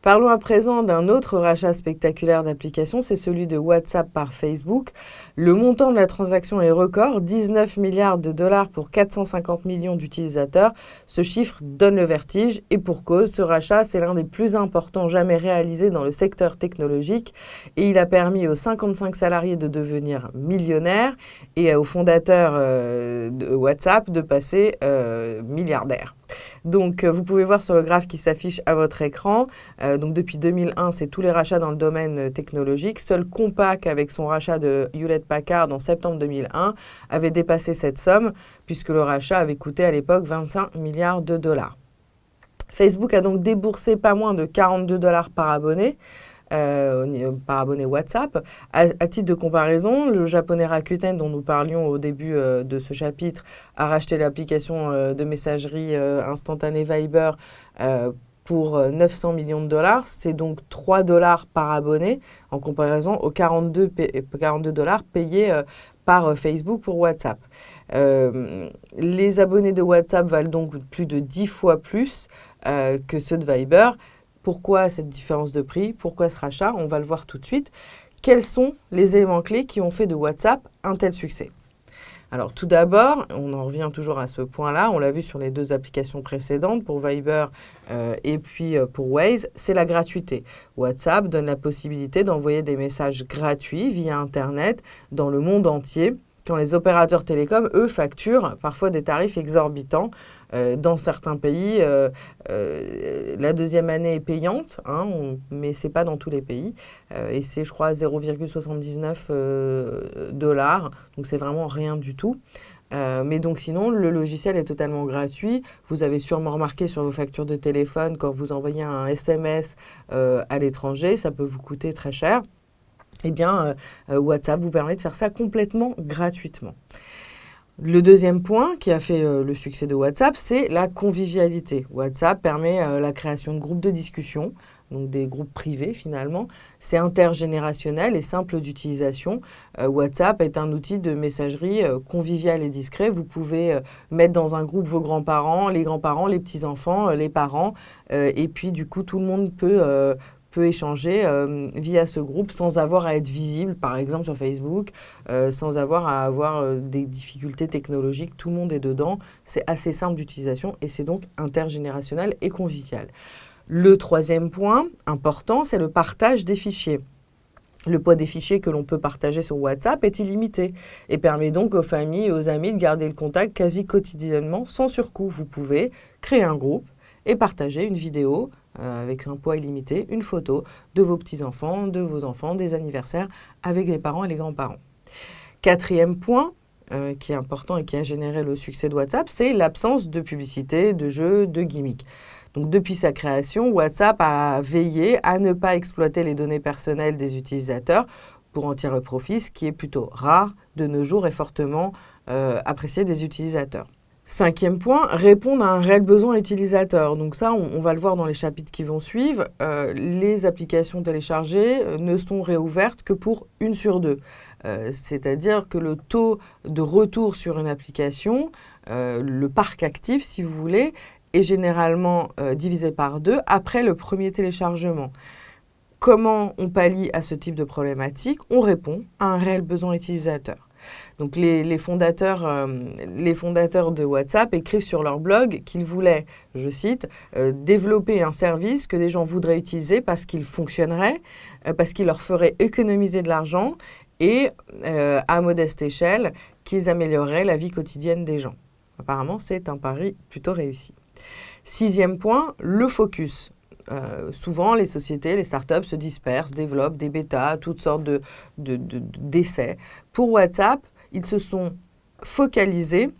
Parlons à présent d'un autre rachat spectaculaire d'applications, c'est celui de WhatsApp par Facebook. Le montant de la transaction est record, 19 milliards de dollars pour 450 millions d'utilisateurs. Ce chiffre donne le vertige et pour cause, ce rachat, c'est l'un des plus importants jamais réalisés dans le secteur technologique et il a permis aux 55 salariés de devenir millionnaires et aux fondateurs de WhatsApp de passer milliardaires. Donc, vous pouvez voir sur le graphe qui s'affiche à votre écran. Donc, depuis 2001, c'est tous les rachats dans le domaine technologique. Seul Compaq, avec son rachat de Hewlett-Packard en septembre 2001, avait dépassé cette somme, puisque le rachat avait coûté à l'époque 25 milliards de dollars. Facebook a donc déboursé pas moins de 42 dollars par abonné WhatsApp. À titre de comparaison, le japonais Rakuten, dont nous parlions au début de ce chapitre, a racheté l'application de messagerie instantanée Viber pour 900 millions de dollars. C'est donc 3 dollars par abonné en comparaison aux 42 dollars payés par Facebook pour WhatsApp. Les abonnés de WhatsApp valent donc plus de 10 fois plus que ceux de Viber. Pourquoi cette différence de prix? Pourquoi ce rachat? On va le voir tout de suite. Quels sont les éléments clés qui ont fait de WhatsApp un tel succès? Alors tout d'abord, on en revient toujours à ce point-là, on l'a vu sur les deux applications précédentes, pour Viber et puis pour Waze, c'est la gratuité. WhatsApp donne la possibilité d'envoyer des messages gratuits via Internet dans le monde entier, quand les opérateurs télécoms, eux, facturent parfois des tarifs exorbitants. Dans certains pays, la deuxième année est payante, mais ce n'est pas dans tous les pays. Et c'est, je crois, 0,79 dollars. Donc, c'est vraiment rien du tout. Mais donc, sinon, le logiciel est totalement gratuit. Vous avez sûrement remarqué sur vos factures de téléphone, quand vous envoyez un SMS à l'étranger, ça peut vous coûter très cher. Eh bien, WhatsApp vous permet de faire ça complètement gratuitement. Le deuxième point qui a fait le succès de WhatsApp, c'est la convivialité. WhatsApp permet la création de groupes de discussion, donc des groupes privés finalement. C'est intergénérationnel et simple d'utilisation. WhatsApp est un outil de messagerie convivial et discret. Vous pouvez mettre dans un groupe vos grands-parents, les petits-enfants, les parents. Et puis du coup, tout le monde peut échanger via ce groupe sans avoir à être visible, par exemple sur Facebook, sans avoir à avoir des difficultés technologiques. Tout le monde est dedans. C'est assez simple d'utilisation et c'est donc intergénérationnel et convivial. Le troisième point important, c'est le partage des fichiers. Le poids des fichiers que l'on peut partager sur WhatsApp est illimité et permet donc aux familles et aux amis de garder le contact quasi quotidiennement sans surcoût. Vous pouvez créer un groupe et partager une vidéo avec un poids illimité, une photo de vos petits-enfants, de vos enfants, des anniversaires avec les parents et les grands-parents. Quatrième point qui est important et qui a généré le succès de WhatsApp, c'est l'absence de publicité, de jeux, de gimmicks. Donc depuis sa création, WhatsApp a veillé à ne pas exploiter les données personnelles des utilisateurs pour en tirer profit, ce qui est plutôt rare de nos jours et fortement apprécié des utilisateurs. Cinquième point, répondre à un réel besoin utilisateur. Donc ça, on va le voir dans les chapitres qui vont suivre. Les applications téléchargées ne sont réouvertes que pour 1 sur 2. C'est-à-dire que le taux de retour sur une application, le parc actif si vous voulez, est généralement divisé par 2 après le premier téléchargement. Comment on pallie à ce type de problématique? On répond à un réel besoin utilisateur. Donc les fondateurs de WhatsApp écrivent sur leur blog qu'ils voulaient, je cite, développer un service que des gens voudraient utiliser parce qu'il fonctionnerait, parce qu'il leur ferait économiser de l'argent et à modeste échelle, qu'ils amélioreraient la vie quotidienne des gens. Apparemment, c'est un pari plutôt réussi. Sixième point, le focus. Souvent, les sociétés, les startups se dispersent, développent des bêtas, toutes sortes d'essais. Pour WhatsApp, ils se sont focalisés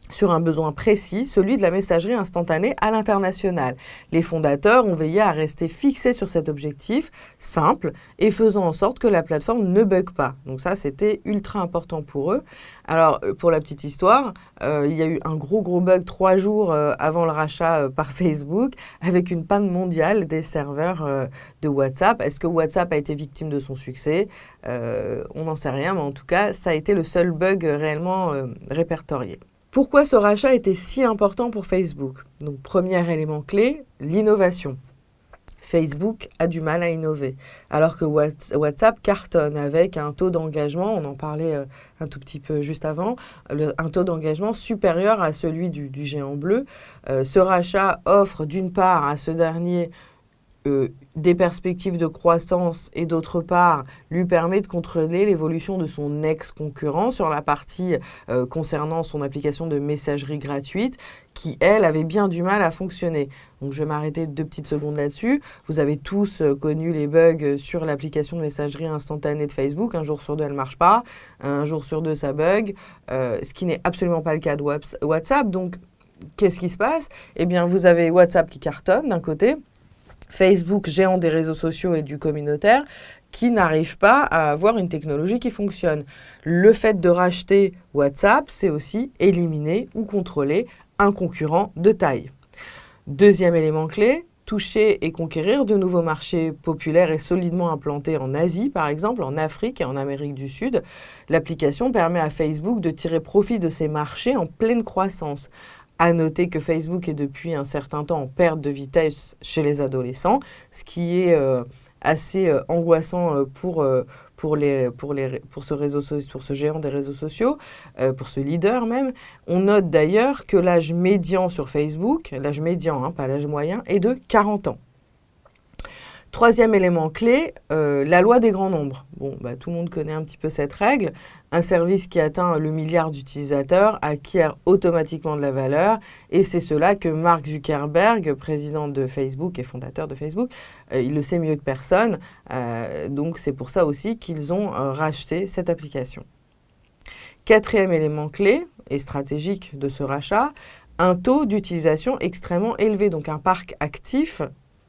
sur un besoin précis, celui de la messagerie instantanée à l'international. Les fondateurs ont veillé à rester fixés sur cet objectif simple et faisant en sorte que la plateforme ne bug pas. Donc ça, c'était ultra important pour eux. Alors, pour la petite histoire, il y a eu un gros bug 3 jours avant le rachat par Facebook avec une panne mondiale des serveurs de WhatsApp. Est-ce que WhatsApp a été victime de son succès? On n'en sait rien, mais en tout cas, ça a été le seul bug réellement répertorié. Pourquoi ce rachat était si important pour Facebook? Donc, premier élément clé, l'innovation. Facebook a du mal à innover, alors que WhatsApp cartonne avec un taux d'engagement, on en parlait un tout petit peu juste avant, un taux d'engagement supérieur à celui du géant bleu. Ce rachat offre d'une part à ce dernier des perspectives de croissance et d'autre part lui permet de contrôler l'évolution de son ex-concurrent sur la partie concernant son application de messagerie gratuite qui, elle, avait bien du mal à fonctionner. Donc je vais m'arrêter 2 petites secondes là-dessus. Vous avez tous connu les bugs sur l'application de messagerie instantanée de Facebook. Un jour sur 2, elle ne marche pas. Un jour sur 2, ça bug. Ce qui n'est absolument pas le cas de WhatsApp. Donc, qu'est-ce qui se passe? Eh bien, vous avez WhatsApp qui cartonne d'un côté, Facebook, géant des réseaux sociaux et du communautaire, qui n'arrive pas à avoir une technologie qui fonctionne. Le fait de racheter WhatsApp, c'est aussi éliminer ou contrôler un concurrent de taille. Deuxième élément clé, toucher et conquérir de nouveaux marchés populaires et solidement implantés en Asie, par exemple, en Afrique et en Amérique du Sud. L'application permet à Facebook de tirer profit de ces marchés en pleine croissance. À noter que Facebook est depuis un certain temps en perte de vitesse chez les adolescents, ce qui est assez angoissant pour ce géant des réseaux sociaux, pour ce leader même. On note d'ailleurs que l'âge médian sur Facebook, l'âge médian, pas l'âge moyen, est de 40 ans. Troisième élément clé, la loi des grands nombres. Bon, tout le monde connaît un petit peu cette règle. Un service qui atteint le milliard d'utilisateurs acquiert automatiquement de la valeur. Et c'est cela que Mark Zuckerberg, président de Facebook et fondateur de Facebook, il le sait mieux que personne. Donc c'est pour ça aussi qu'ils ont racheté cette application. Quatrième élément clé et stratégique de ce rachat, un taux d'utilisation extrêmement élevé, donc un parc actif,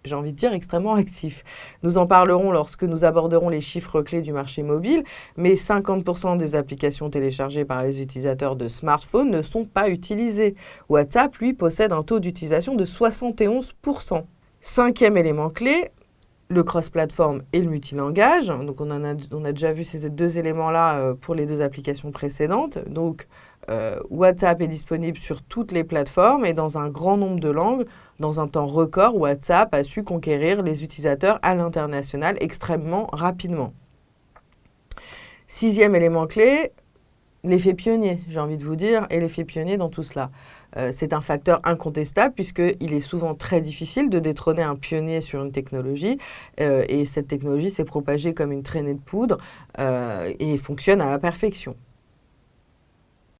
j'ai envie de dire extrêmement actif. Nous en parlerons lorsque nous aborderons les chiffres clés du marché mobile, mais 50% des applications téléchargées par les utilisateurs de smartphones ne sont pas utilisées. WhatsApp, lui, possède un taux d'utilisation de 71%. Cinquième élément clé, le cross-platform et le multilangage. Donc on a déjà vu ces 2 éléments-là pour les 2 applications précédentes. Donc WhatsApp est disponible sur toutes les plateformes et dans un grand nombre de langues. Dans un temps record, WhatsApp a su conquérir les utilisateurs à l'international extrêmement rapidement. 6e élément clé, l'effet pionnier, j'ai envie de vous dire, et l'effet pionnier dans tout cela. C'est un facteur incontestable puisqu'il est souvent très difficile de détrôner un pionnier sur une technologie et cette technologie s'est propagée comme une traînée de poudre et fonctionne à la perfection.